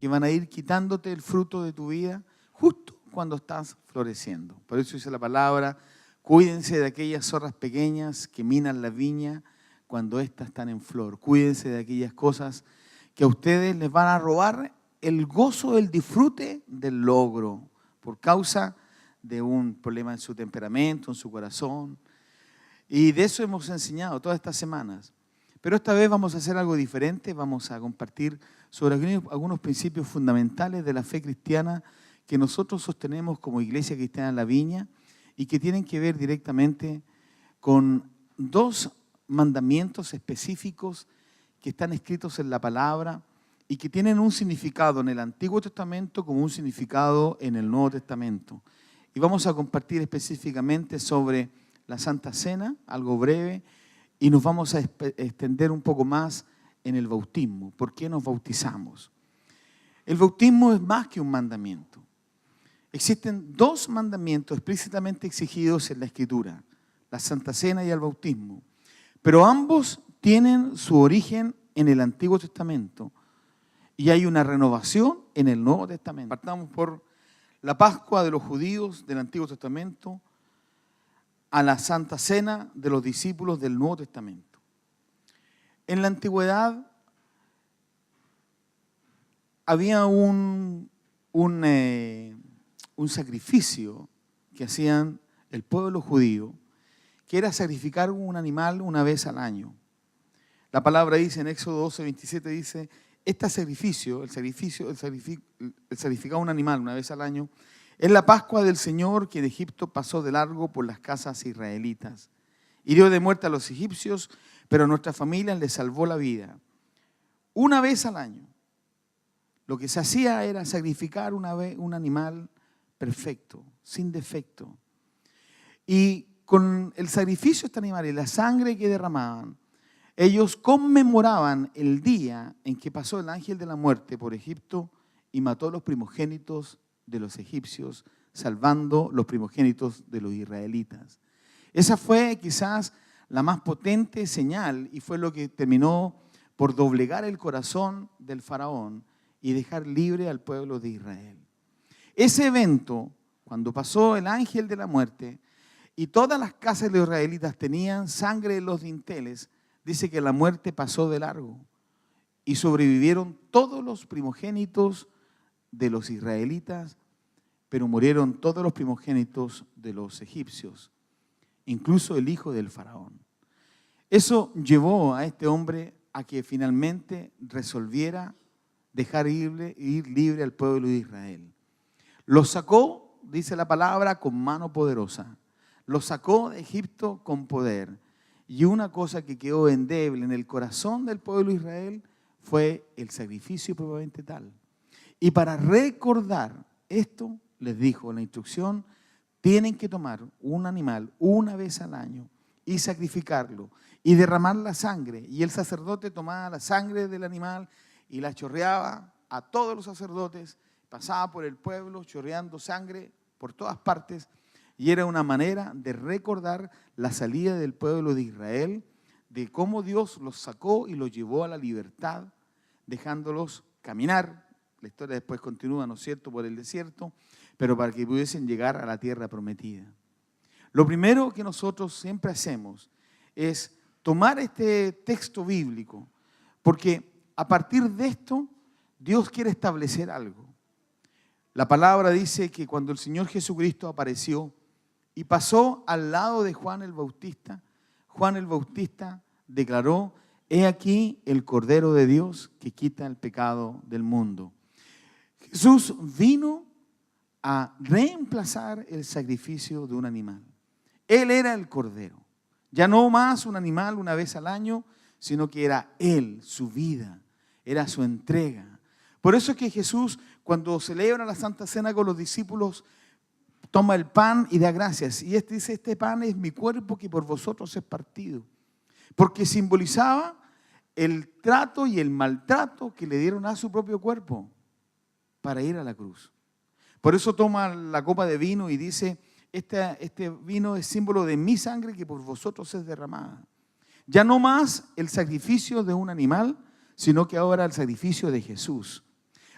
y van a ir quitándote el fruto de tu vida justo cuando estás floreciendo. Por eso dice la palabra, cuídense de aquellas zorras pequeñas que minan la viña cuando éstas están en flor. Cuídense de aquellas cosas que a ustedes les van a robar el gozo, el disfrute del logro por causa de un problema en su temperamento, en su corazón. Y de eso hemos enseñado todas estas semanas. Pero esta vez vamos a hacer algo diferente, vamos a compartir sobre algunos principios fundamentales de la fe cristiana que nosotros sostenemos como Iglesia Cristiana La Viña y que tienen que ver directamente con dos mandamientos específicos que están escritos en la palabra y que tienen un significado en el Antiguo Testamento como un significado en el Nuevo Testamento. Y vamos a compartir específicamente sobre la Santa Cena, algo breve, y nos vamos a extender un poco más en el bautismo. ¿Por qué nos bautizamos? El bautismo es más que un mandamiento. Existen dos mandamientos explícitamente exigidos en la Escritura, la Santa Cena y el bautismo. Pero ambos tienen su origen en el Antiguo Testamento y hay una renovación en el Nuevo Testamento. Partamos por la Pascua de los judíos del Antiguo Testamento a la Santa Cena de los discípulos del Nuevo Testamento. En la antigüedad había un sacrificio que hacían el pueblo judío, que era sacrificar un animal una vez al año. La palabra dice en Éxodo 12, 27, dice, este sacrificio, el sacrificar un animal una vez al año, es la Pascua del Señor que de Egipto pasó de largo por las casas israelitas. Hirió de muerte a los egipcios, pero a nuestra familia les salvó la vida. Una vez al año, lo que se hacía era sacrificar un animal perfecto, sin defecto. Y con el sacrificio de este animal y la sangre que derramaban, ellos conmemoraban el día en que pasó el ángel de la muerte por Egipto y mató a los primogénitos de los egipcios, salvando los primogénitos de los israelitas. Esa fue quizás la más potente señal y fue lo que terminó por doblegar el corazón del faraón y dejar libre al pueblo de Israel. Ese evento, cuando pasó el ángel de la muerte y todas las casas de los israelitas tenían sangre en los dinteles, dice que la muerte pasó de largo y sobrevivieron todos los primogénitos de los israelitas, pero murieron todos los primogénitos de los egipcios, incluso el hijo del faraón. Eso llevó a este hombre a que finalmente resolviera dejar ir libre al pueblo de Israel. Los sacó, dice la palabra, con mano poderosa. Los sacó de Egipto con poder. Y una cosa que quedó endeble en el corazón del pueblo de Israel fue el sacrificio propiamente tal. Y para recordar esto, les dijo en la instrucción, tienen que tomar un animal una vez al año y sacrificarlo y derramar la sangre. Y el sacerdote tomaba la sangre del animal y la chorreaba a todos los sacerdotes, pasaba por el pueblo chorreando sangre por todas partes. Y era una manera de recordar la salida del pueblo de Israel, de cómo Dios los sacó y los llevó a la libertad, dejándolos caminar. La historia después continúa, ¿no es cierto?, por el desierto, pero para que pudiesen llegar a la tierra prometida. Lo primero que nosotros siempre hacemos es tomar este texto bíblico, porque a partir de esto Dios quiere establecer algo. La palabra dice que cuando el Señor Jesucristo apareció y pasó al lado de Juan el Bautista declaró, he aquí el Cordero de Dios que quita el pecado del mundo. Jesús vino a reemplazar el sacrificio de un animal. Él era el Cordero. Ya no más un animal una vez al año, sino que era Él, su vida, era su entrega. Por eso es que Jesús, cuando celebra la Santa Cena con los discípulos, toma el pan y da gracias. Y dice, este pan es mi cuerpo que por vosotros es partido. Porque simbolizaba el trato y el maltrato que le dieron a su propio cuerpo para ir a la cruz. Por eso toma la copa de vino y dice, este vino es símbolo de mi sangre que por vosotros es derramada. Ya no más el sacrificio de un animal, sino que ahora el sacrificio de Jesús.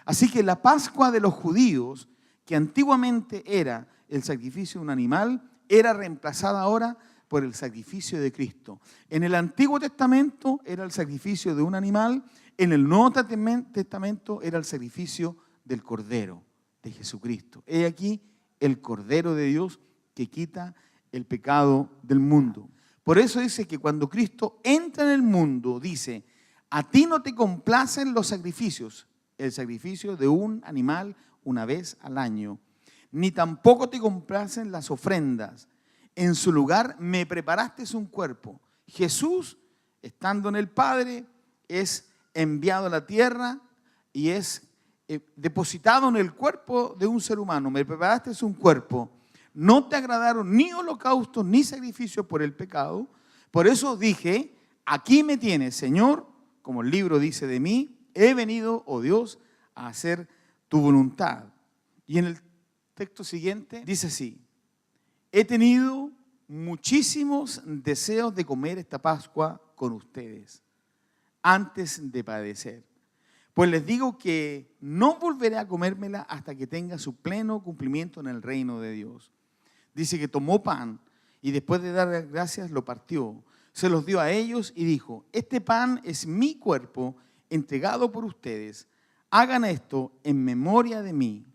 Así que la Pascua de los judíos, que antiguamente era el sacrificio de un animal, era reemplazada ahora por el sacrificio de Cristo. En el Antiguo Testamento era el sacrificio de un animal, en el Nuevo Testamento era el sacrificio del Cordero, de Jesucristo. He aquí el Cordero de Dios que quita el pecado del mundo. Por eso dice que cuando Cristo entra en el mundo, dice, a ti no te complacen los sacrificios, el sacrificio de un animal una vez al año, ni tampoco te complacen las ofrendas. En su lugar me preparaste un cuerpo. Jesús, estando en el Padre, es enviado a la tierra y es depositado en el cuerpo de un ser humano. Me preparaste un cuerpo. No te agradaron ni holocaustos ni sacrificios por el pecado. Por eso dije, aquí me tienes, Señor, como el libro dice de mí, he venido, oh Dios, a hacer tu voluntad. Y en el texto siguiente dice así, he tenido muchísimos deseos de comer esta Pascua con ustedes antes de padecer. Pues les digo que no volveré a comérmela hasta que tenga su pleno cumplimiento en el reino de Dios. Dice que tomó pan y después de dar gracias lo partió. Se los dio a ellos y dijo, este pan es mi cuerpo entregado por ustedes. Hagan esto en memoria de mí.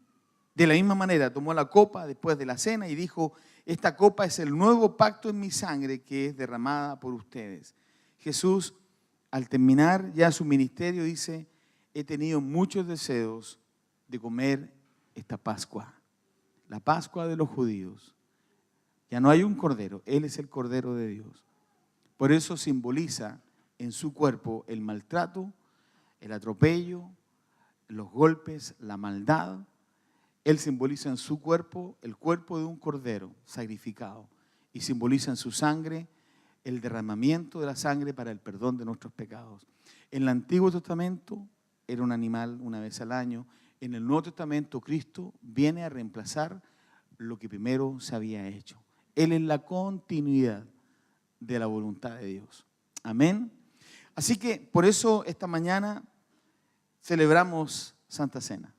De la misma manera tomó la copa después de la cena y dijo, esta copa es el nuevo pacto en mi sangre que es derramada por ustedes. Jesús, al terminar ya su ministerio, dice, he tenido muchos deseos de comer esta Pascua, la Pascua de los judíos. Ya no hay un cordero, Él es el Cordero de Dios. Por eso simboliza en su cuerpo el maltrato, el atropello, los golpes, la maldad. Él simboliza en su cuerpo el cuerpo de un cordero sacrificado y simboliza en su sangre el derramamiento de la sangre para el perdón de nuestros pecados. En el Antiguo Testamento era un animal una vez al año. En el Nuevo Testamento Cristo viene a reemplazar lo que primero se había hecho. Él es la continuidad de la voluntad de Dios. Amén. Así que por eso esta mañana celebramos Santa Cena.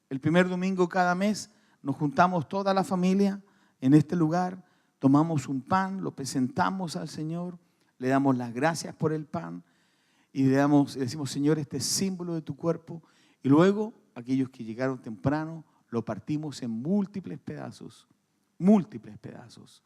El primer domingo cada mes nos juntamos toda la familia en este lugar, tomamos un pan, lo presentamos al Señor, le damos las gracias por el pan y le decimos, Señor, este es símbolo de tu cuerpo. Y luego, aquellos que llegaron temprano, lo partimos en múltiples pedazos. Múltiples pedazos.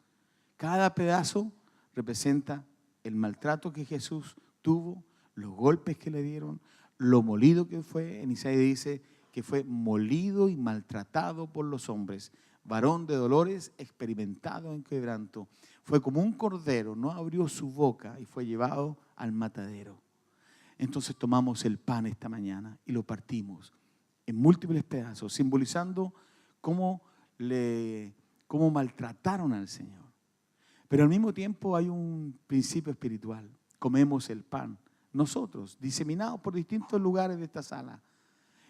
Cada pedazo representa el maltrato que Jesús tuvo, los golpes que le dieron, lo molido que fue. En Isaías dice que fue molido y maltratado por los hombres, varón de dolores, experimentado en quebranto. Fue como un cordero, no abrió su boca y fue llevado al matadero. Entonces tomamos el pan esta mañana y lo partimos en múltiples pedazos, simbolizando cómo maltrataron al Señor. Pero al mismo tiempo hay un principio espiritual. Comemos el pan, nosotros, diseminados por distintos lugares de esta sala.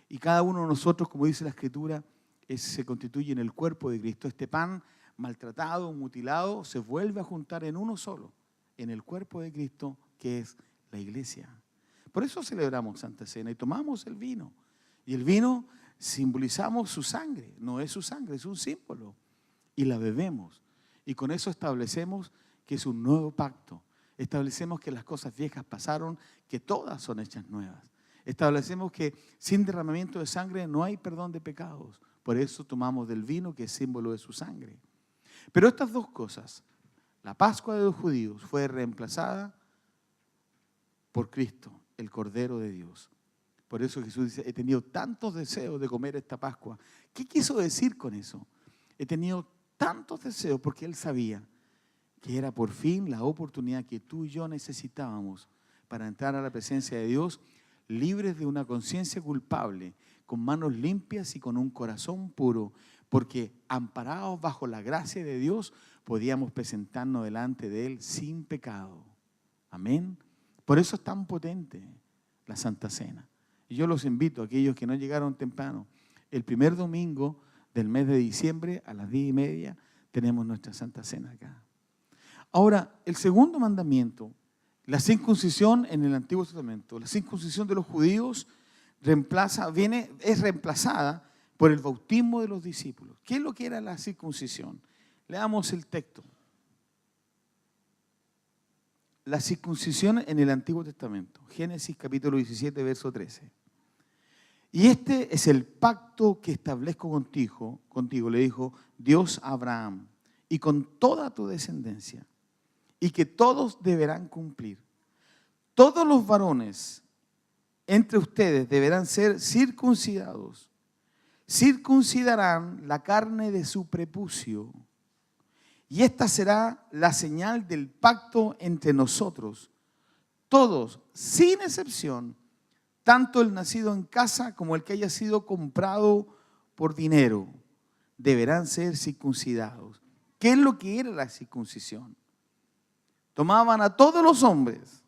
Y cada uno de nosotros, como dice la Escritura, se constituye en el cuerpo de Cristo. Este pan maltratado, mutilado, se vuelve a juntar en uno solo, en el cuerpo de Cristo, que es la iglesia. Por eso celebramos Santa Cena y tomamos el vino. Y el vino simbolizamos su sangre, no es su sangre, es un símbolo. Y la bebemos. Y con eso establecemos que es un nuevo pacto. Establecemos que las cosas viejas pasaron, que todas son hechas nuevas. Establecemos que sin derramamiento de sangre no hay perdón de pecados. Por eso tomamos del vino, que es símbolo de su sangre. Pero estas dos cosas, la Pascua de los judíos fue reemplazada por Cristo, el Cordero de Dios. Por eso Jesús dice, he tenido tantos deseos de comer esta Pascua. ¿Qué quiso decir con eso? He tenido tantos deseos porque Él sabía que era por fin la oportunidad que tú y yo necesitábamos para entrar a la presencia de Dios libres de una conciencia culpable, con manos limpias y con un corazón puro, porque amparados bajo la gracia de Dios podíamos presentarnos delante de Él sin pecado. Amén. Por eso es tan potente la Santa Cena. Y yo los invito a aquellos que no llegaron temprano. El primer domingo del mes de diciembre a las 10:30 tenemos nuestra Santa Cena acá. Ahora, el segundo mandamiento, la circuncisión en el Antiguo Testamento, la circuncisión de los judíos es reemplazada por el bautismo de los discípulos. ¿Qué es lo que era la circuncisión? Leamos el texto. La circuncisión en el Antiguo Testamento. Génesis capítulo 17, verso 13. Y este es el pacto que establezco contigo, le dijo Dios a Abraham, y con toda tu descendencia, y que todos deberán cumplir. Todos los varones entre ustedes deberán ser circuncidados. Circuncidarán la carne de su prepucio. Y esta será la señal del pacto entre nosotros. Todos, sin excepción, tanto el nacido en casa como el que haya sido comprado por dinero, deberán ser circuncidados. ¿Qué es lo que era la circuncisión? Tomaban a todos los hombres,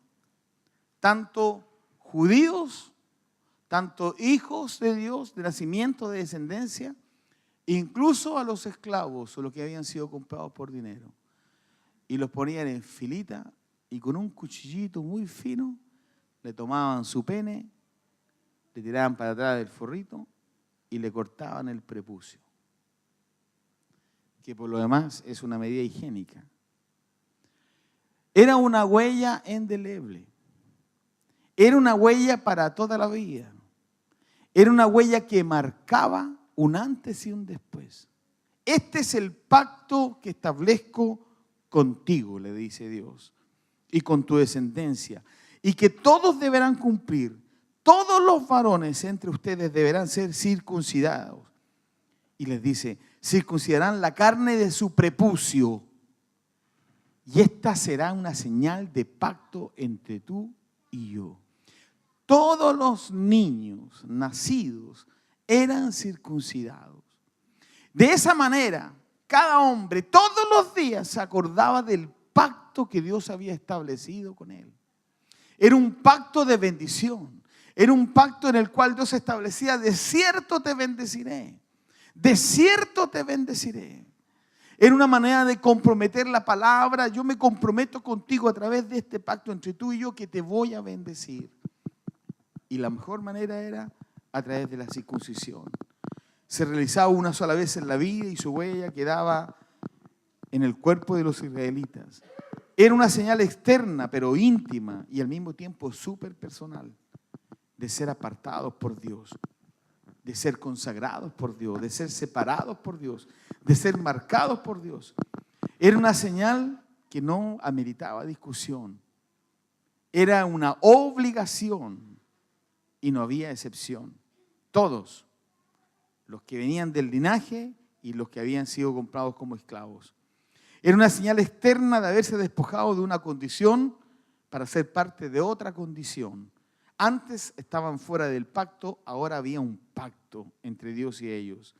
tanto judíos, tanto hijos de Dios, de nacimiento, de descendencia, incluso a los esclavos o los que habían sido comprados por dinero. Y los ponían en filita y con un cuchillito muy fino le tomaban su pene, le tiraban para atrás del forrito y le cortaban el prepucio, que por lo demás es una medida higiénica. Era una huella indeleble. Era una huella para toda la vida. Era una huella que marcaba un antes y un después. Este es el pacto que establezco contigo, le dice Dios, y con tu descendencia, y que todos deberán cumplir. Todos los varones entre ustedes deberán ser circuncidados. Y les dice, circuncidarán la carne de su prepucio. Y esta será una señal de pacto entre tú y yo. Todos los niños nacidos eran circuncidados. De esa manera, cada hombre todos los días se acordaba del pacto que Dios había establecido con él. Era un pacto de bendición. Era un pacto en el cual Dios establecía, de cierto te bendeciré. De cierto te bendeciré. Era una manera de comprometer la palabra. Yo me comprometo contigo a través de este pacto entre tú y yo que te voy a bendecir. Y la mejor manera era a través de la circuncisión. Se realizaba una sola vez en la vida y su huella quedaba en el cuerpo de los israelitas. Era una señal externa, pero íntima y al mismo tiempo súper personal, de ser apartados por Dios, de ser consagrados por Dios, de ser separados por Dios, de ser marcados por Dios. Era una señal que no ameritaba discusión. Era una obligación y no había excepción. Todos, los que venían del linaje y los que habían sido comprados como esclavos. Era una señal externa de haberse despojado de una condición para ser parte de otra condición. Antes estaban fuera del pacto, ahora había un pacto entre Dios y ellos.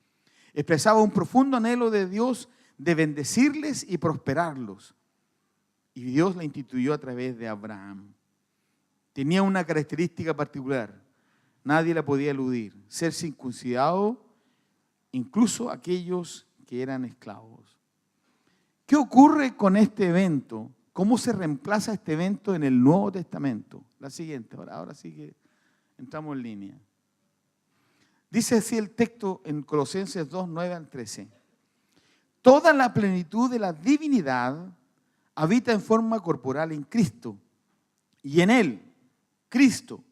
Expresaba un profundo anhelo de Dios de bendecirles y prosperarlos. Y Dios la instituyó a través de Abraham. Tenía una característica particular, nadie la podía eludir: ser circuncidado, incluso aquellos que eran esclavos. ¿Qué ocurre con este evento? ¿Cómo se reemplaza este evento en el Nuevo Testamento? La siguiente, ahora sí que entramos en línea. Dice así el texto en Colosenses 2, 9 al 13. Toda la plenitud de la divinidad habita en forma corporal en Cristo. Y en Él, Cristo,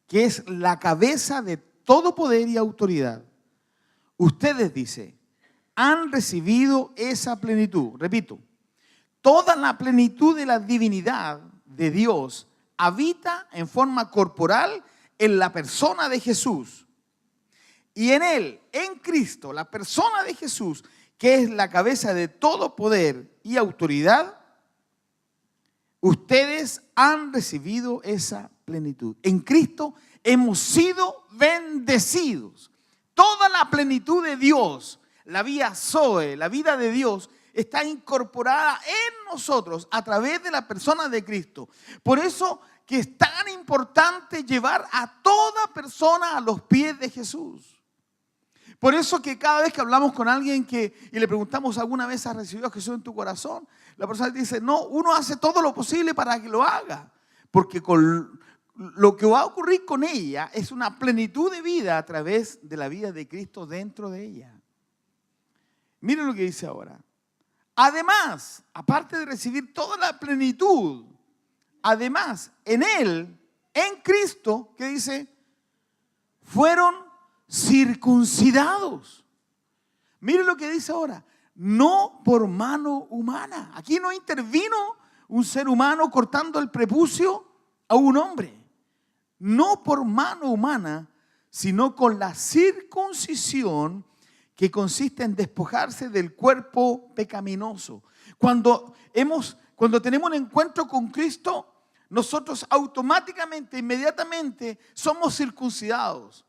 que es la cabeza de todo poder y autoridad. Ustedes, dice, han recibido esa plenitud. Repito, toda la plenitud de la divinidad de Dios habita en forma corporal en la persona de Jesús. Y en Él, en Cristo, la persona de Jesús, que es la cabeza de todo poder y autoridad, ustedes han recibido esa plenitud. En Cristo hemos sido bendecidos. Toda la plenitud de Dios, la vía Zoe, la vida de Dios, está incorporada en nosotros a través de la persona de Cristo. Por eso que es tan importante llevar a toda persona a los pies de Jesús. Por eso que cada vez que hablamos con alguien y le preguntamos, ¿alguna vez has recibido a Jesús en tu corazón? La persona dice, no, uno hace todo lo posible para que lo haga. Porque con lo que va a ocurrir con ella es una plenitud de vida a través de la vida de Cristo dentro de ella. Miren lo que dice ahora. Además, aparte de recibir toda la plenitud, además, en Él, en Cristo, ¿qué dice? Fueron circuncidados. Miren lo que dice ahora. No por mano humana. Aquí no intervino un ser humano cortando el prepucio a un hombre. No por mano humana, sino con la circuncisión que consiste en despojarse del cuerpo pecaminoso. Cuando tenemos un encuentro con Cristo, nosotros automáticamente, inmediatamente, somos circuncidados.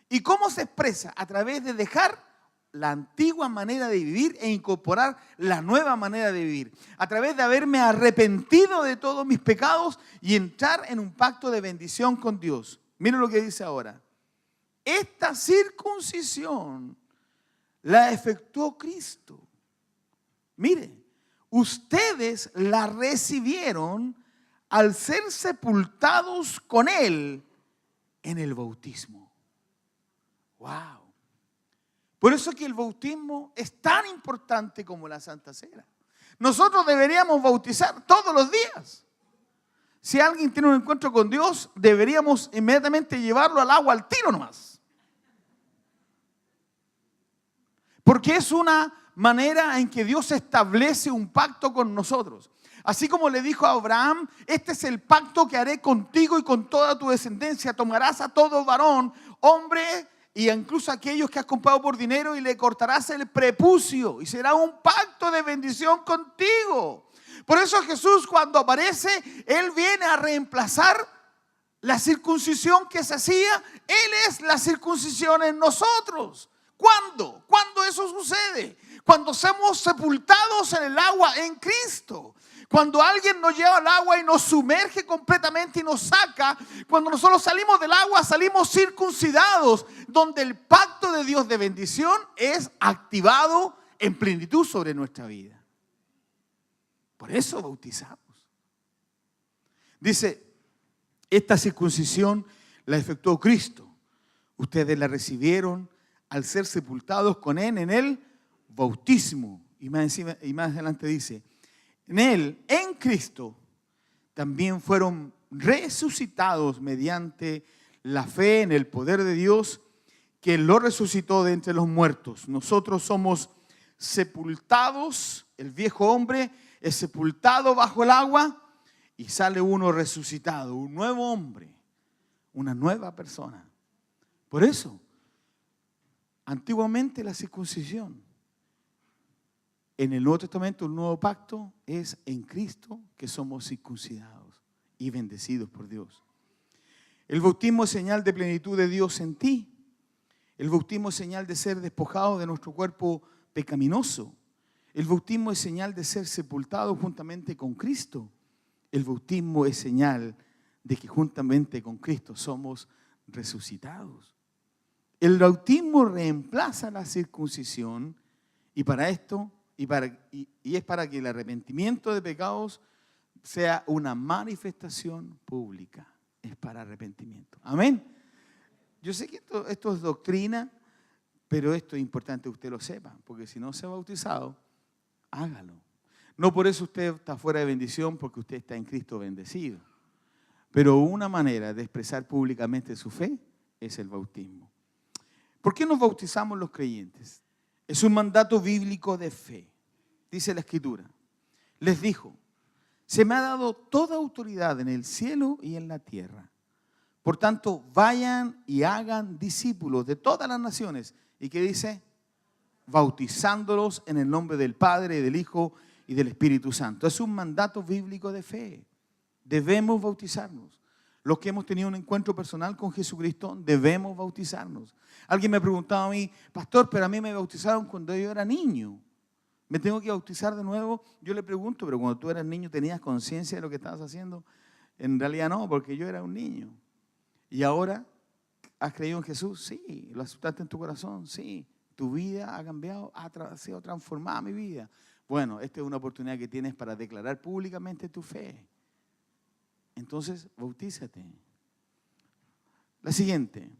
¿Y cómo se expresa? A través de dejar la antigua manera de vivir e incorporar la nueva manera de vivir. A través de haberme arrepentido de todos mis pecados y entrar en un pacto de bendición con Dios. Miren lo que dice ahora. Esta circuncisión la efectuó Cristo. Mire, ustedes la recibieron al ser sepultados con Él en el bautismo. ¡Wow! Por eso que el bautismo es tan importante como la Santa Cena. Nosotros deberíamos bautizar todos los días. Si alguien tiene un encuentro con Dios, deberíamos inmediatamente llevarlo al agua al tiro nomás. Porque es una manera en que Dios establece un pacto con nosotros. Así como le dijo a Abraham, este es el pacto que haré contigo y con toda tu descendencia. Tomarás a todo varón, hombre, y incluso a aquellos que has comprado por dinero, y le cortarás el prepucio. Y será un pacto de bendición contigo. Por eso Jesús, cuando aparece, Él viene a reemplazar la circuncisión que se hacía. Él es la circuncisión en nosotros. ¿Cuándo? ¿Cuándo eso sucede? Cuando somos sepultados en el agua en Cristo. Cuando alguien nos lleva al agua y nos sumerge completamente y nos saca, cuando nosotros salimos del agua, salimos circuncidados, donde el pacto de Dios de bendición es activado en plenitud sobre nuestra vida. Por eso bautizamos. Dice, esta circuncisión la efectuó Cristo. Ustedes la recibieron al ser sepultados con Él en el bautismo. Y más adelante dice, en Él, en Cristo, también fueron resucitados mediante la fe en el poder de Dios que lo resucitó de entre los muertos. Nosotros somos sepultados, el viejo hombre es sepultado bajo el agua y sale uno resucitado, un nuevo hombre, una nueva persona. Por eso, antiguamente la circuncisión, en el Nuevo Testamento, el nuevo pacto es en Cristo que somos circuncidados y bendecidos por Dios. El bautismo es señal de plenitud de Dios en ti. El bautismo es señal de ser despojados de nuestro cuerpo pecaminoso. El bautismo es señal de ser sepultados juntamente con Cristo. El bautismo es señal de que juntamente con Cristo somos resucitados. El bautismo reemplaza la circuncisión y para esto, y es para que el arrepentimiento de pecados sea una manifestación pública. Es para arrepentimiento. Amén. Yo sé que esto es doctrina, pero esto es importante que usted lo sepa, porque si no se ha bautizado, hágalo. No por eso usted está fuera de bendición, porque usted está en Cristo bendecido. Pero una manera de expresar públicamente su fe es el bautismo. ¿Por qué nos bautizamos los creyentes? Es un mandato bíblico de fe. Dice la Escritura. Les dijo, se me ha dado toda autoridad en el cielo y en la tierra. Por tanto, vayan y hagan discípulos de todas las naciones. ¿Y qué dice? Bautizándolos en el nombre del Padre, del Hijo y del Espíritu Santo. Es un mandato bíblico de fe. Debemos bautizarnos. Los que hemos tenido un encuentro personal con Jesucristo, debemos bautizarnos. Alguien me preguntaba a mí, pastor, pero a mí me bautizaron cuando yo era niño. ¿Me tengo que bautizar de nuevo? Yo le pregunto, pero cuando tú eras niño, ¿tenías conciencia de lo que estabas haciendo? En realidad no, porque yo era un niño. ¿Y ahora has creído en Jesús? Sí. ¿Lo aceptaste en tu corazón? Sí. ¿Tu vida ha cambiado? ¿Ha sido transformada mi vida? Bueno, esta es una oportunidad que tienes para declarar públicamente tu fe. Entonces, bautízate. La siguiente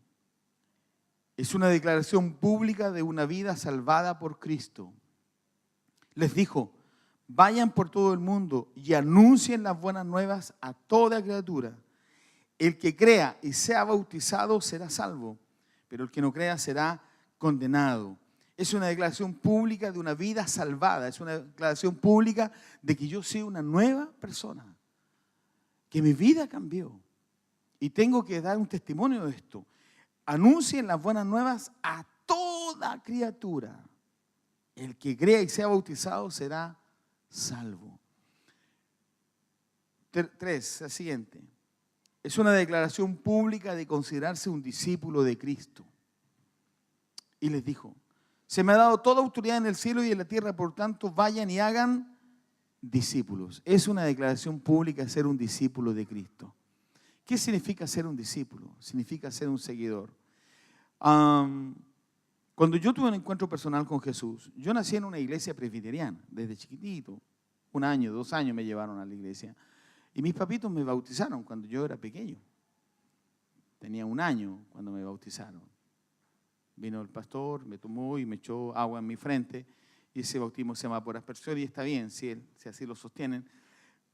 es una declaración pública de una vida salvada por Cristo. Les dijo: vayan por todo el mundo y anuncien las buenas nuevas a toda criatura. El que crea y sea bautizado será salvo, pero el que no crea será condenado. Es una declaración pública de una vida salvada. Es una declaración pública de que yo soy una nueva persona, que mi vida cambió. Y tengo que dar un testimonio de esto. Anuncien las buenas nuevas a toda criatura. El que crea y sea bautizado será salvo. 3, la siguiente. Es una declaración pública de considerarse un discípulo de Cristo. Y les dijo: se me ha dado toda autoridad en el cielo y en la tierra, por tanto, vayan y hagan discípulos. Es una declaración pública de ser un discípulo de Cristo. ¿Qué significa ser un discípulo? Significa ser un seguidor. Cuando yo tuve un encuentro personal con Jesús, yo nací en una iglesia presbiteriana, desde chiquitito. 1 año, 2 años me llevaron a la iglesia. Y mis papitos me bautizaron cuando yo era pequeño. Tenía 1 año cuando me bautizaron. Vino el pastor, me tomó y me echó agua en mi frente. Y ese bautismo se llama por aspersión y está bien si así lo sostienen.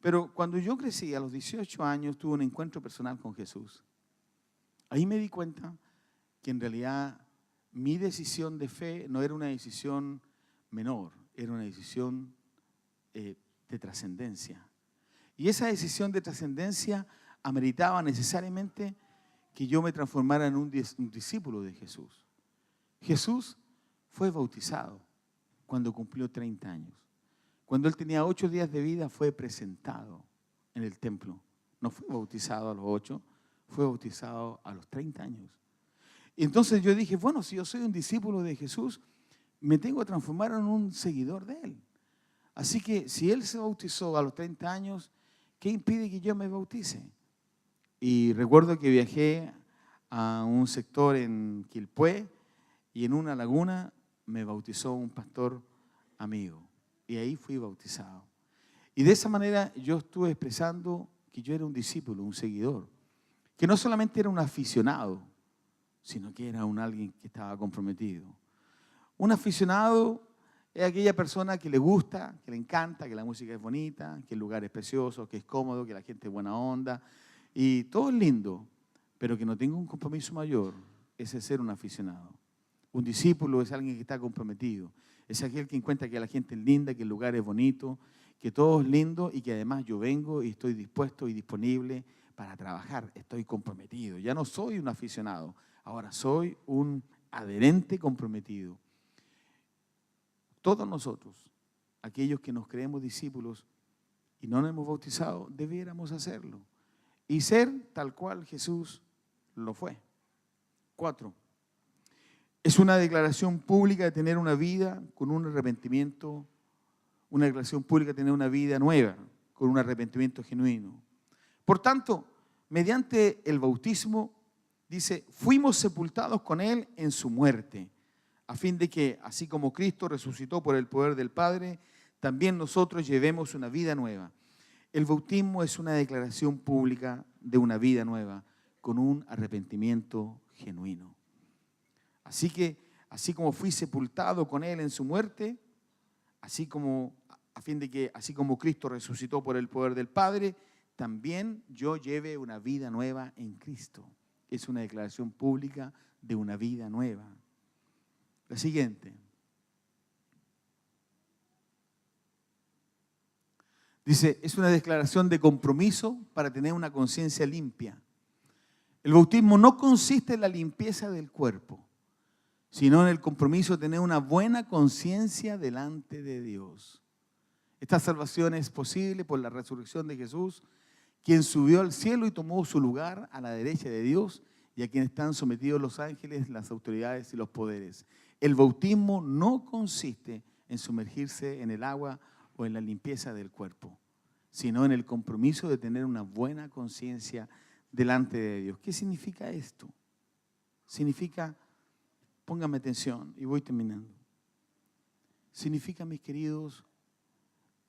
Pero cuando yo crecí, a los 18 años, tuve un encuentro personal con Jesús. Ahí me di cuenta que en realidad mi decisión de fe no era una decisión menor, era una decisión de trascendencia. Y esa decisión de trascendencia ameritaba necesariamente que yo me transformara en un discípulo de Jesús. Jesús fue bautizado cuando cumplió 30 años. Cuando él tenía 8 días de vida, fue presentado en el templo. No fue bautizado a los 8, fue bautizado a los 30 años. Y entonces yo dije, bueno, si yo soy un discípulo de Jesús, me tengo que transformar en un seguidor de él. Así que si él se bautizó a los 30 años, ¿qué impide que yo me bautice? Y recuerdo que viajé a un sector en Quilpué y en una laguna me bautizó un pastor amigo. Y ahí fui bautizado. Y de esa manera yo estuve expresando que yo era un discípulo, un seguidor. Que no solamente era un aficionado, sino que era alguien que estaba comprometido. Un aficionado es aquella persona que le gusta, que le encanta, que la música es bonita, que el lugar es precioso, que es cómodo, que la gente es buena onda. Y todo es lindo, pero que no tenga un compromiso mayor, ese es ser un aficionado. Un discípulo es alguien que está comprometido. Es aquel que encuentra que la gente es linda, que el lugar es bonito, que todo es lindo y que además yo vengo y estoy dispuesto y disponible para trabajar. Estoy comprometido. Ya no soy un aficionado, ahora soy un adherente comprometido. Todos nosotros, aquellos que nos creemos discípulos y no nos hemos bautizado, debiéramos hacerlo y ser tal cual Jesús lo fue. 4. Es una declaración pública de tener una vida con un arrepentimiento, una declaración pública de tener una vida nueva, con un arrepentimiento genuino. Por tanto, mediante el bautismo, dice, fuimos sepultados con Él en su muerte, a fin de que, así como Cristo resucitó por el poder del Padre, también nosotros llevemos una vida nueva. El bautismo es una declaración pública de una vida nueva, con un arrepentimiento genuino. Así que, así como fui sepultado con Él en su muerte, así como Cristo resucitó por el poder del Padre, también yo lleve una vida nueva en Cristo. Es una declaración pública de una vida nueva. La siguiente. Dice, es una declaración de compromiso para tener una conciencia limpia. El bautismo no consiste en la limpieza del cuerpo, sino en el compromiso de tener una buena conciencia delante de Dios. Esta salvación es posible por la resurrección de Jesús, quien subió al cielo y tomó su lugar a la derecha de Dios y a quien están sometidos los ángeles, las autoridades y los poderes. El bautismo no consiste en sumergirse en el agua o en la limpieza del cuerpo, sino en el compromiso de tener una buena conciencia delante de Dios. ¿Qué significa esto? Significa, póngame atención y voy terminando. Significa, mis queridos,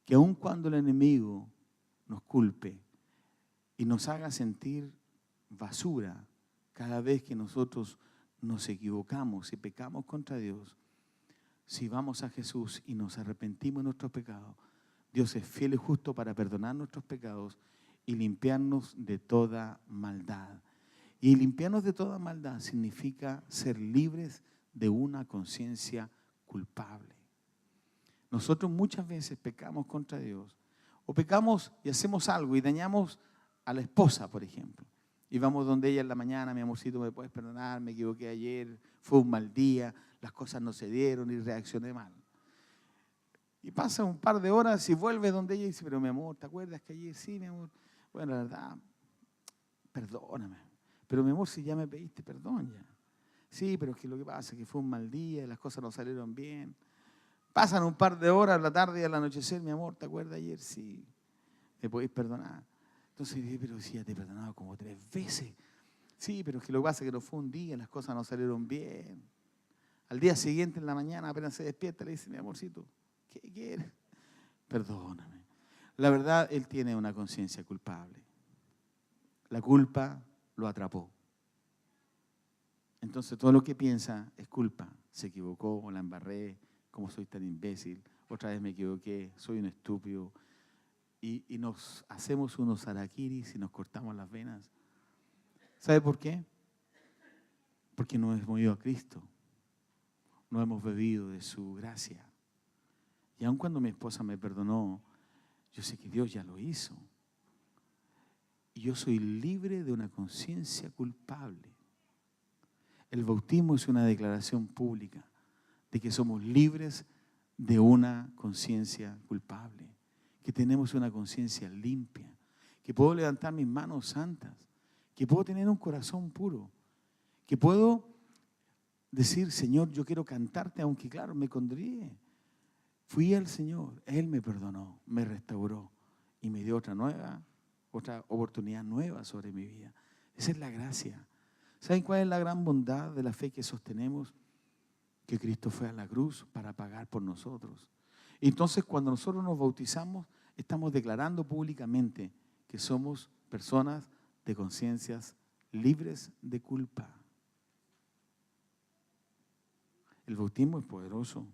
que aun cuando el enemigo nos culpe y nos haga sentir basura, Cada vez que nosotros nos equivocamos y pecamos contra Dios, si vamos a Jesús y nos arrepentimos de nuestros pecados, Dios es fiel y justo para perdonar nuestros pecados y limpiarnos de toda maldad. Y limpiarnos de toda maldad significa ser libres de una conciencia culpable. Nosotros muchas veces pecamos contra Dios, o pecamos y hacemos algo y dañamos a la esposa, por ejemplo. Y vamos donde ella en la mañana: mi amorcito, ¿me puedes perdonar? Me equivoqué ayer, fue un mal día, las cosas no se dieron y reaccioné mal. Y pasa un par de horas y vuelve donde ella y dice: pero mi amor, ¿te acuerdas que ayer? Sí, mi amor. Bueno, la verdad, perdóname. Pero mi amor, si ya me pediste perdón ya. Sí, pero es que lo que pasa es que fue un mal día y las cosas no salieron bien. Pasan un par de horas, la tarde y al anochecer: mi amor, ¿te acuerdas ayer? Sí, me podéis perdonar. Entonces dije: pero si ya te he perdonado como 3 veces. Sí, pero es que lo que pasa es que no fue un día, las cosas no salieron bien. Al día siguiente, en la mañana, apenas se despierta, le dice: mi amorcito, ¿qué quieres? Perdóname. La verdad, él tiene una conciencia culpable. La culpa lo atrapó. Entonces todo lo que piensa es culpa. Se equivocó, la embarré, cómo soy tan imbécil, otra vez me equivoqué, soy un estúpido. Y nos hacemos unos harakiris y nos cortamos las venas. ¿Sabe por qué? Porque no hemos ido a Cristo. No hemos bebido de su gracia. Y aun cuando mi esposa me perdonó, yo sé que Dios ya lo hizo. Y yo soy libre de una conciencia culpable. El bautismo es una declaración pública de que somos libres de una conciencia culpable, que tenemos una conciencia limpia, que puedo levantar mis manos santas, que puedo tener un corazón puro, que puedo decir: Señor, yo quiero cantarte, aunque claro, me condrié. Fui al Señor, Él me perdonó, me restauró y me dio otra oportunidad nueva sobre mi vida. Esa es la gracia. ¿Saben cuál es la gran bondad de la fe que sostenemos? Que Cristo fue a la cruz para pagar por nosotros. Entonces, cuando nosotros nos bautizamos, estamos declarando públicamente que somos personas de conciencias libres de culpa. El bautismo es poderoso.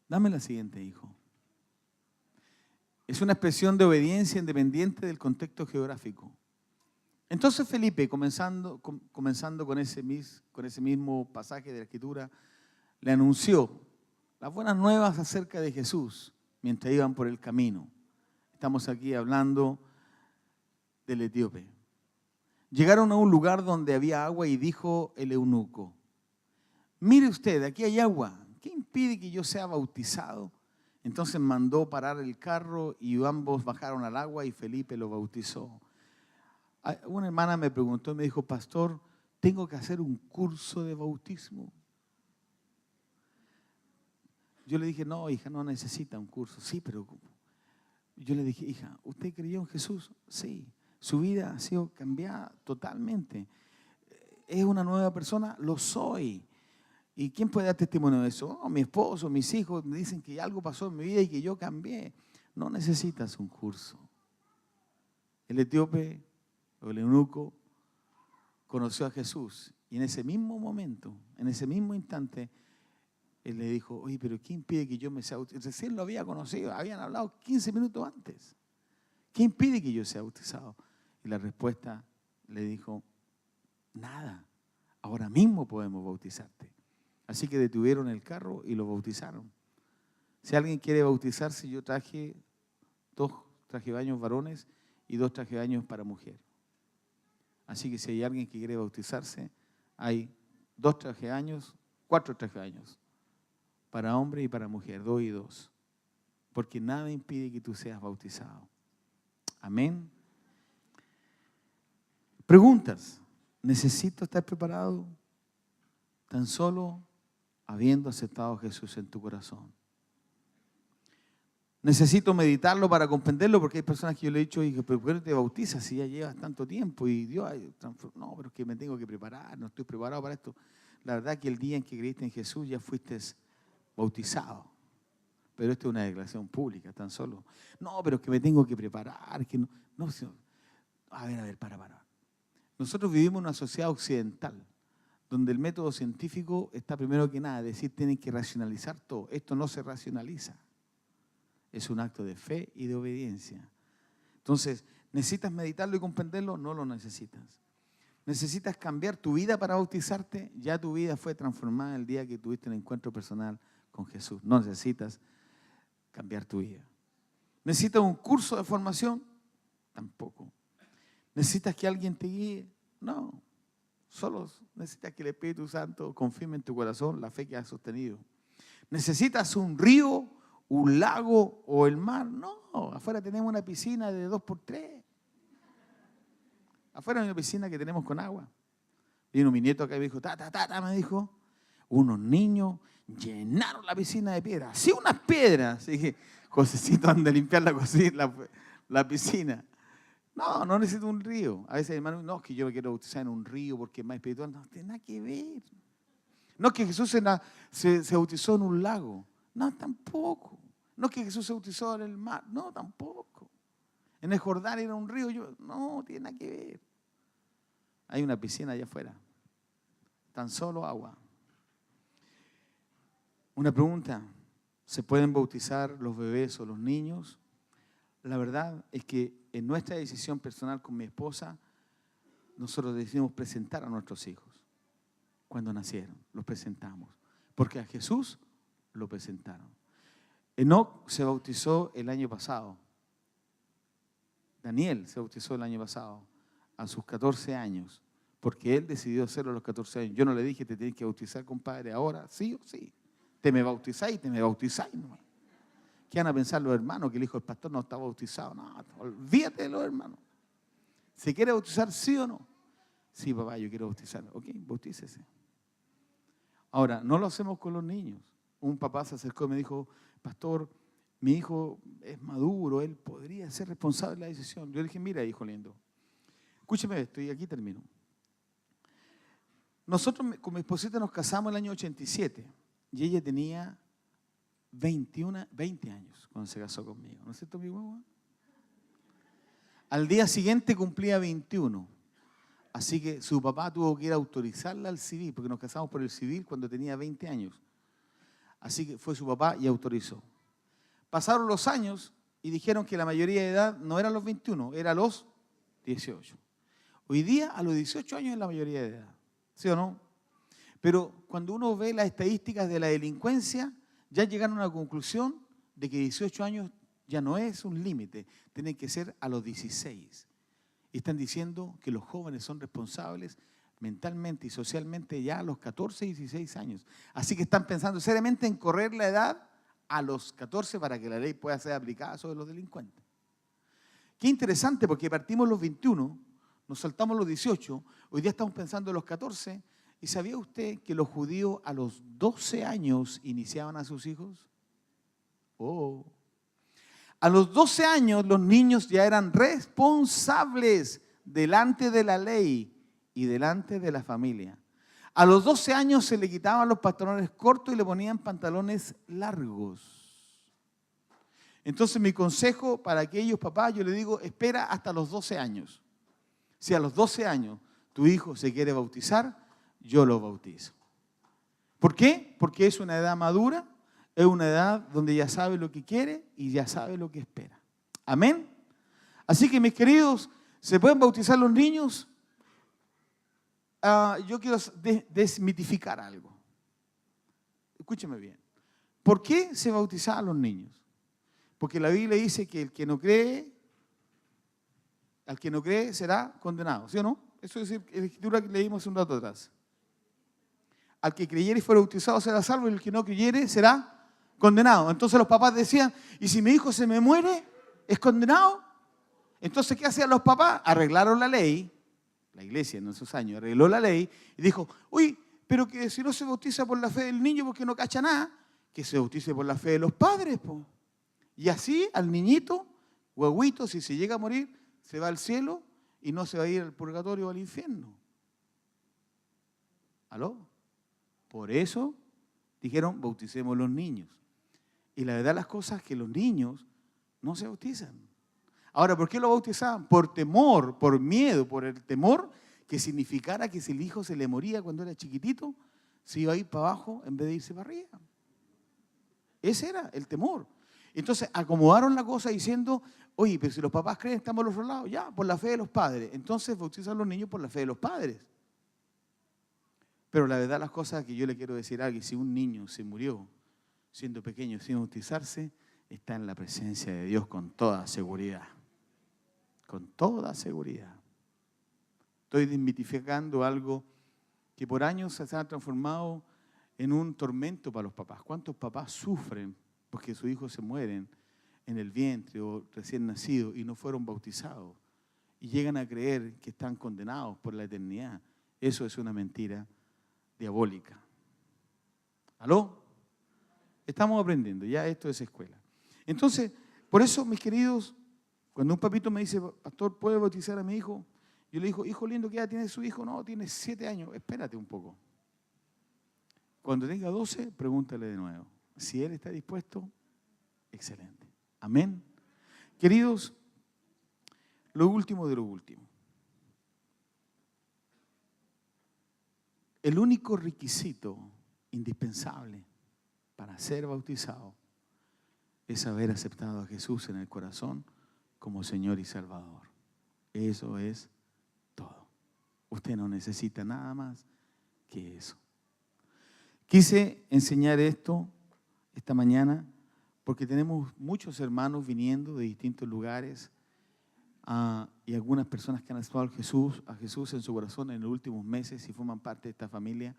Dame la siguiente, hijo. Es una expresión de obediencia independiente del contexto geográfico. Entonces Felipe, comenzando con ese mismo pasaje de la Escritura, le anunció las buenas nuevas acerca de Jesús mientras iban por el camino. Estamos aquí hablando del etíope. Llegaron a un lugar donde había agua y dijo el eunuco: mire usted, aquí hay agua, ¿qué impide que yo sea bautizado? Entonces mandó parar el carro y ambos bajaron al agua y Felipe lo bautizó. Una hermana me preguntó y me dijo: pastor, ¿tengo que hacer un curso de bautismo? Yo le dije: no, hija, no necesita un curso. Sí, pero yo le dije: hija, ¿usted creyó en Jesús? Sí. Su vida ha sido cambiada totalmente. ¿Es una nueva persona? Lo soy. ¿Y quién puede dar testimonio de eso? Oh, mi esposo, mis hijos me dicen que algo pasó en mi vida y que yo cambié. No necesitas un curso. El etíope o el eunuco conoció a Jesús y en ese mismo momento, en ese mismo instante, él le dijo: oye, pero ¿qué impide que yo me sea bautizado? Recién lo había conocido, habían hablado 15 minutos antes. ¿Qué impide que yo sea bautizado? Y la respuesta le dijo: nada, ahora mismo podemos bautizarte. Así que detuvieron el carro y lo bautizaron. Si alguien quiere bautizarse, yo traje 2 trajes de baños varones y 2 trajes de baños para mujer. Así que si hay alguien que quiere bautizarse, hay 2 trajes de baños, 4 trajes de baños, para hombre y para mujer, 2 y 2. Porque nada impide que tú seas bautizado. Amén. Preguntas: ¿necesito estar preparado? Tan solo habiendo aceptado a Jesús en tu corazón. Necesito meditarlo para comprenderlo, porque hay personas que yo le he dicho: pero ¿por qué no te bautizas si ya llevas tanto tiempo? Y Dios, no, pero es que me tengo que preparar, no estoy preparado para esto. La verdad que el día en que creíste en Jesús ya fuiste bautizado. Pero esto es una declaración pública, tan solo. No, pero es que me tengo que preparar. Que no, a ver, para. Nosotros vivimos en una sociedad occidental, donde el método científico está primero que nada, es decir, tienen que racionalizar todo. Esto no se racionaliza. Es un acto de fe y de obediencia. Entonces, ¿necesitas meditarlo y comprenderlo? No lo necesitas. ¿Necesitas cambiar tu vida para bautizarte? Ya tu vida fue transformada el día que tuviste un encuentro personal con Jesús. No necesitas cambiar tu vida. ¿Necesitas un curso de formación? Tampoco. ¿Necesitas que alguien te guíe? No. Solo necesitas que el Espíritu Santo confirme en tu corazón la fe que has sostenido. ¿Necesitas un río, un lago o el mar? No. Afuera tenemos una piscina de 2x3. Afuera hay una piscina que tenemos con agua. Vino mi nieto acá y me dijo, me dijo, unos niños llenaron la piscina de piedras. Sí, unas piedras. Y dije, Josecito, anda a limpiar la piscina. No necesito un río. A veces, hermano, no, es que yo me quiero bautizar en un río porque es más espiritual. No tiene nada que ver. No es que Jesús se bautizó en un lago. No, tampoco. No es que Jesús se bautizó en el mar. No, tampoco. En el Jordán era un río. No, tiene nada que ver. Hay una piscina allá afuera. Tan solo agua. Una pregunta. ¿Se pueden bautizar los bebés o los niños? La verdad es que en nuestra decisión personal con mi esposa, nosotros decidimos presentar a nuestros hijos. Cuando nacieron, los presentamos. Porque a Jesús lo presentaron. Enoc se bautizó el año pasado. Daniel se bautizó el año pasado, a sus 14 años. Porque él decidió hacerlo a los 14 años. Yo no le dije, te tienes que bautizar, compadre, ahora, sí o sí. Te me bautizáis. No. ¿Qué van a pensar los hermanos? Que el hijo del pastor no está bautizado. No, olvídate de los hermanos. ¿Se quiere bautizar, sí o no? Sí, papá, yo quiero bautizar. Ok, bautícese. Ahora, no lo hacemos con los niños. Un papá se acercó y me dijo, pastor, mi hijo es maduro, él podría ser responsable de la decisión. Yo le dije, mira, hijo lindo, escúcheme esto y aquí termino. Nosotros con mi esposita nos casamos en el año 87 y ella tenía 20 años cuando se casó conmigo. ¿No es cierto, mi guagua? Al día siguiente cumplía 21. Así que su papá tuvo que ir a autorizarla al civil, porque nos casamos por el civil cuando tenía 20 años. Así que fue su papá y autorizó. Pasaron los años y dijeron que la mayoría de edad no era los 21, era los 18. Hoy día a los 18 años es la mayoría de edad, ¿sí o no? Pero cuando uno ve las estadísticas de la delincuencia, ya llegaron a la conclusión de que 18 años ya no es un límite, tienen que ser a los 16. Y están diciendo que los jóvenes son responsables mentalmente y socialmente ya a los 14 y 16 años. Así que están pensando seriamente en correr la edad a los 14 para que la ley pueda ser aplicada sobre los delincuentes. Qué interesante, porque partimos los 21, nos saltamos los 18, hoy día estamos pensando en los 14. ¿Y sabía usted que los judíos a los 12 años iniciaban a sus hijos? A los 12 años los niños ya eran responsables delante de la ley y delante de la familia. A los 12 años se le quitaban los pantalones cortos y le ponían pantalones largos. Entonces mi consejo para aquellos papás, yo le digo, espera hasta los 12 años. Si a los 12 años tu hijo se quiere bautizar, yo lo bautizo. ¿Por qué? Porque es una edad madura, es una edad donde ya sabe lo que quiere y ya sabe lo que espera. Amén. Así que mis queridos, ¿se pueden bautizar los niños? Yo quiero desmitificar algo. Escúcheme bien. ¿Por qué se bautizaban los niños? Porque la Biblia dice que al que no cree será condenado, ¿sí o no? Eso es la escritura que leímos un rato atrás. Al que creyere y fuera bautizado será salvo, y el que no creyere será condenado. Entonces los papás decían, ¿y si mi hijo se me muere, es condenado? Entonces, ¿qué hacían los papás? Arreglaron la ley, la iglesia en esos años arregló la ley y dijo, uy, pero que si no se bautiza por la fe del niño porque no cacha nada, que se bautice por la fe de los padres, po. Y así al niñito, guaguito, si se llega a morir, se va al cielo y no se va a ir al purgatorio o al infierno. ¿Aló? Por eso dijeron, bauticemos los niños. Y la verdad las cosas es que los niños no se bautizan. Ahora, ¿por qué lo bautizaban? Por temor, por miedo, por el temor que significara que si el hijo se le moría cuando era chiquitito, se iba a ir para abajo en vez de irse para arriba. Ese era el temor. Entonces acomodaron la cosa diciendo, oye, pero si los papás creen, estamos al otro lado, ya, por la fe de los padres. Entonces bautizan a los niños por la fe de los padres. Pero la verdad, las cosas que yo le quiero decir a alguien, si un niño se murió siendo pequeño sin bautizarse, está en la presencia de Dios con toda seguridad. Con toda seguridad. Estoy desmitificando algo que por años se ha transformado en un tormento para los papás. ¿Cuántos papás sufren porque sus hijos se mueren en el vientre o recién nacidos y no fueron bautizados? Y llegan a creer que están condenados por la eternidad. Eso es una mentira diabólica. ¿Aló? Estamos aprendiendo, ya esto es escuela. Entonces, por eso, mis queridos, cuando un papito me dice, pastor, ¿puede bautizar a mi hijo? Yo le digo, hijo lindo, ¿qué edad tiene su hijo? No, tiene 7 años. Espérate un poco. Cuando tenga 12, pregúntale de nuevo. Si él está dispuesto, excelente. Amén. Queridos, lo último de lo último. El único requisito indispensable para ser bautizado es haber aceptado a Jesús en el corazón como Señor y Salvador. Eso es todo. Usted no necesita nada más que eso. Quise enseñar esto esta mañana porque tenemos muchos hermanos viniendo de distintos lugares y algunas personas que han aceptado a Jesús en su corazón en los últimos meses y forman parte de esta familia.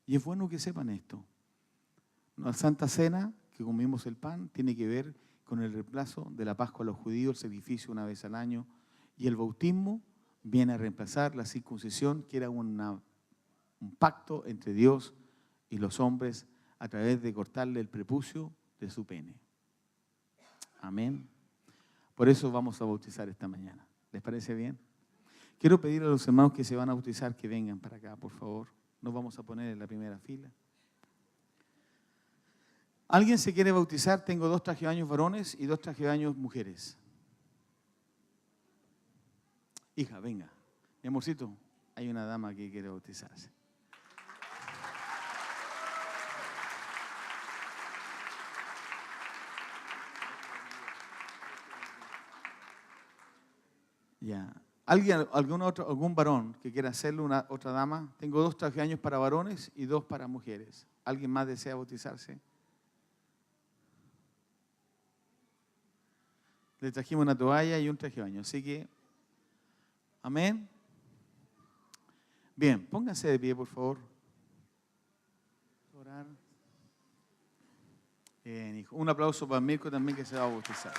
Y es bueno que sepan esto. La Santa Cena, que comimos el pan, tiene que ver con el reemplazo de la Pascua a los judíos, el sacrificio una vez al año, y el bautismo viene a reemplazar la circuncisión, que era un pacto entre Dios y los hombres a través de cortarle el prepucio de su pene. Amén. Por eso vamos a bautizar esta mañana. ¿Les parece bien? Quiero pedir a los hermanos que se van a bautizar que vengan para acá, por favor. Nos vamos a poner en la primera fila. ¿Alguien se quiere bautizar? Tengo 2 trajes de baños varones y 2 trajes de baños mujeres. Hija, venga. Mi amorcito, hay una dama que quiere bautizarse. Ya. ¿Algún varón que quiera hacerlo, otra dama? Tengo 2 trajes de baños para varones y 2 para mujeres. ¿Alguien más desea bautizarse? Le trajimos una toalla y un traje de baño. Así que, amén. Bien, pónganse de pie, por favor. Orar. Bien, hijo. Un aplauso para Mirko también, que se va a bautizar.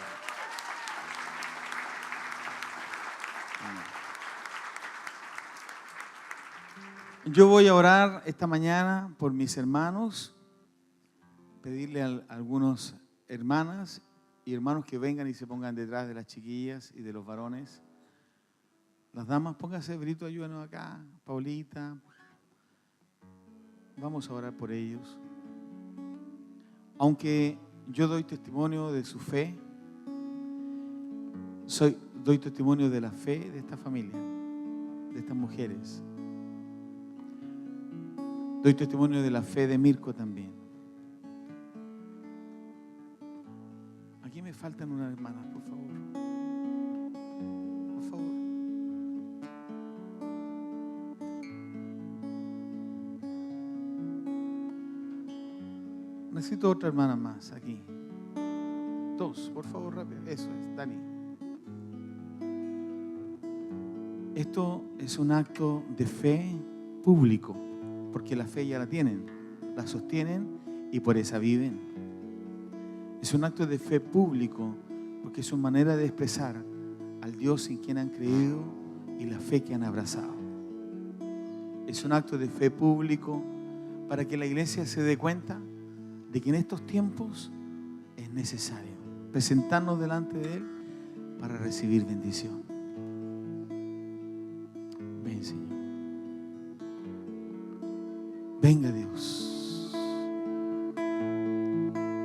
Yo voy a orar esta mañana por mis hermanos, pedirle a algunas hermanas y hermanos que vengan y se pongan detrás de las chiquillas y de los varones. Las damas, pónganse, Brito, ayúdanos acá, Paulita. Vamos a orar por ellos. Aunque yo doy testimonio de su fe, doy testimonio de la fe de esta familia, de estas mujeres. Doy testimonio de la fe de Mirko también. Aquí me faltan unas hermanas, por favor. Por favor. Necesito otra hermana más aquí. 2, por favor, rápido. Eso es, Dani. Esto es un acto de fe público, porque la fe ya la tienen, la sostienen y por esa viven. Es un acto de fe público, porque es su manera de expresar al Dios en quien han creído y la fe que han abrazado. Es un acto de fe público para que la iglesia se dé cuenta de que en estos tiempos es necesario presentarnos delante de Él para recibir bendición. Ven, Señor. Venga, Dios.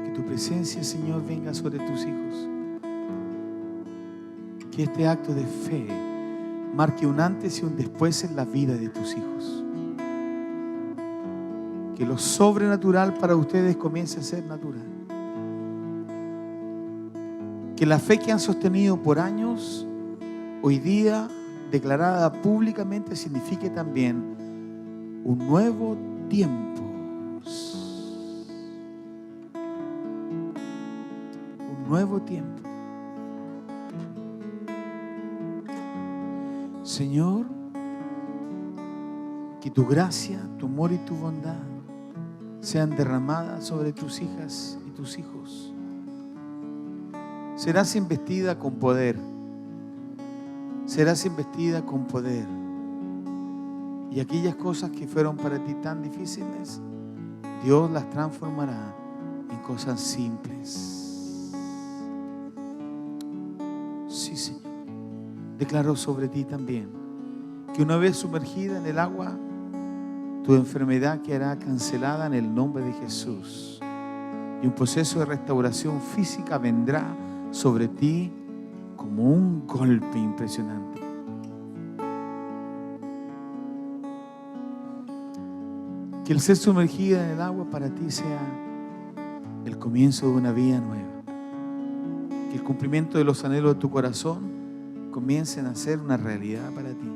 Que tu presencia, Señor, venga sobre tus hijos. Que este acto de fe marque un antes y un después en la vida de tus hijos. Que lo sobrenatural para ustedes comience a ser natural. Que la fe que han sostenido por años, hoy día declarada públicamente, signifique también un nuevo tiempo. Un nuevo tiempo. Señor, que tu gracia, tu amor y tu bondad sean derramadas sobre tus hijas y tus hijos. Serás investida con poder. Serás investida con poder. Y aquellas cosas que fueron para ti tan difíciles, Dios las transformará en cosas simples. Sí, Señor. Declaro sobre ti también que una vez sumergida en el agua, tu enfermedad quedará cancelada en el nombre de Jesús. Y un proceso de restauración física vendrá sobre ti como un golpe impresionante. Que el ser sumergida en el agua para ti sea el comienzo de una vida nueva. Que el cumplimiento de los anhelos de tu corazón comiencen a ser una realidad para ti.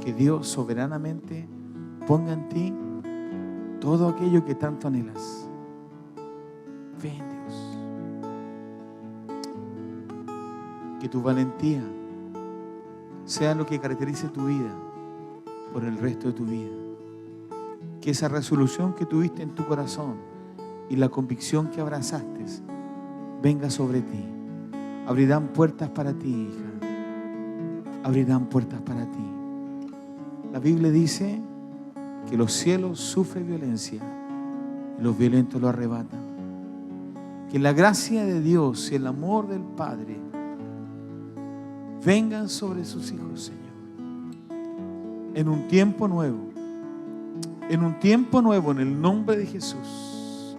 Que Dios soberanamente ponga en ti todo aquello que tanto anhelas. Ven, Dios. Que tu valentía sea lo que caracterice tu vida por el resto de tu vida. Que esa resolución que tuviste en tu corazón y la convicción que abrazaste venga sobre ti. Abrirán puertas para ti, hija. Abrirán puertas para ti. La Biblia dice que los cielos sufren violencia y los violentos lo arrebatan. Que la gracia de Dios y el amor del Padre vengan sobre sus hijos, Señor. En un tiempo nuevo. En un tiempo nuevo, en el nombre de Jesús.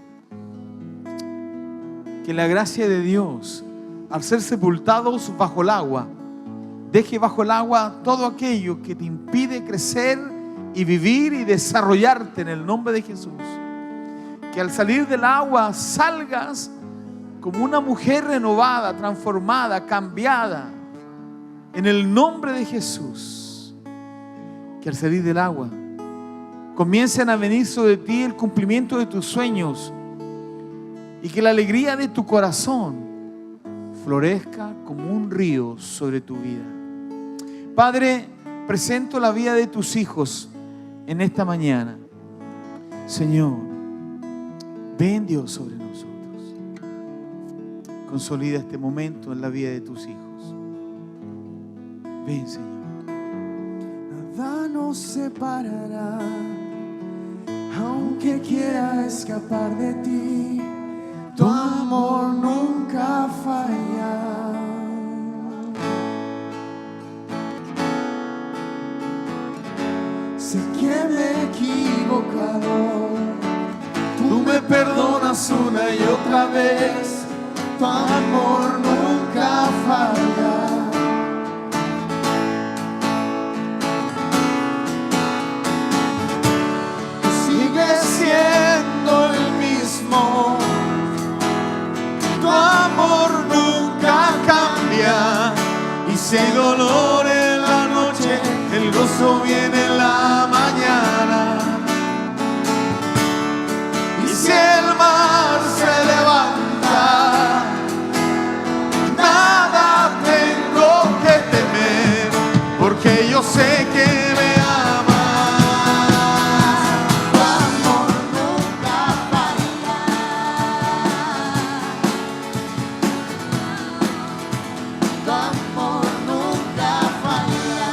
Que la gracia de Dios, al ser sepultados bajo el agua, deje bajo el agua todo aquello que te impide crecer y vivir y desarrollarte en el nombre de Jesús. Que al salir del agua salgas como una mujer renovada, transformada, cambiada, en el nombre de Jesús. Que al salir del agua comiencen a venir sobre ti el cumplimiento de tus sueños y que la alegría de tu corazón florezca como un río sobre tu vida. Padre, presento la vida de tus hijos en esta mañana. Señor, ven Dios sobre nosotros. Consolida este momento en la vida de tus hijos. Ven, Señor. Nada nos separará, aunque quiera escapar de ti. Tu amor nunca falla. Sé que me he equivocado, tú me perdonas una y otra vez. Tu amor nunca falla. Tú sigues siendo el mismo. Tu amor nunca cambia. Y si hay dolor en la noche, el gozo viene en la mañana. Y si el mar se levanta, nada tengo que temer, porque yo sé que me amas. Tu amor nunca falla. Tu amor nunca falla.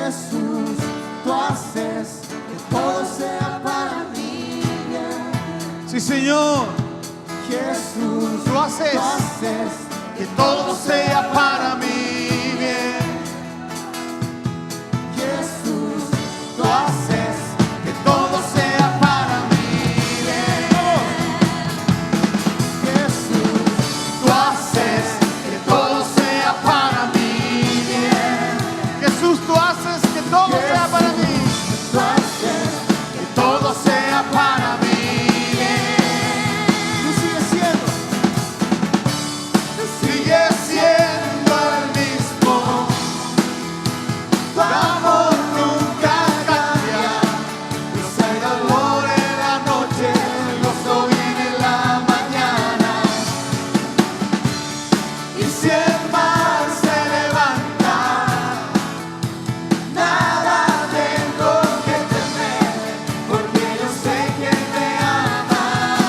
Jesús, tú haces que todo sea para mí bien. Sí, Señor. Jesús, Tú haces que todo sea para mí bien. Jesús, tú haces Que todo sea para mí bien. Jesús, Tú haces que todo sea para mí bien. Jesús, tú haces que todo sea para mí. tú haces Que todo sea para mí bien. y sigue siendo. Sigue siendo el mismo. Tu amor nunca cambia. Luz hay dolor en la noche, gozo viene en la mañana. Y si el mar se levanta, nada tengo que temer, porque yo sé que me amas.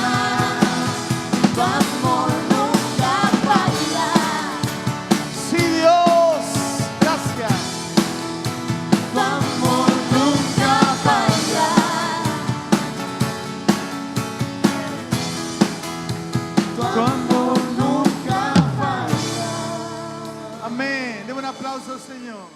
Tu amor nunca falla. Sí, Dios, gracias. Tu amor nunca falla. Tu amor nunca falla. Amén. Deme un aplauso al Señor.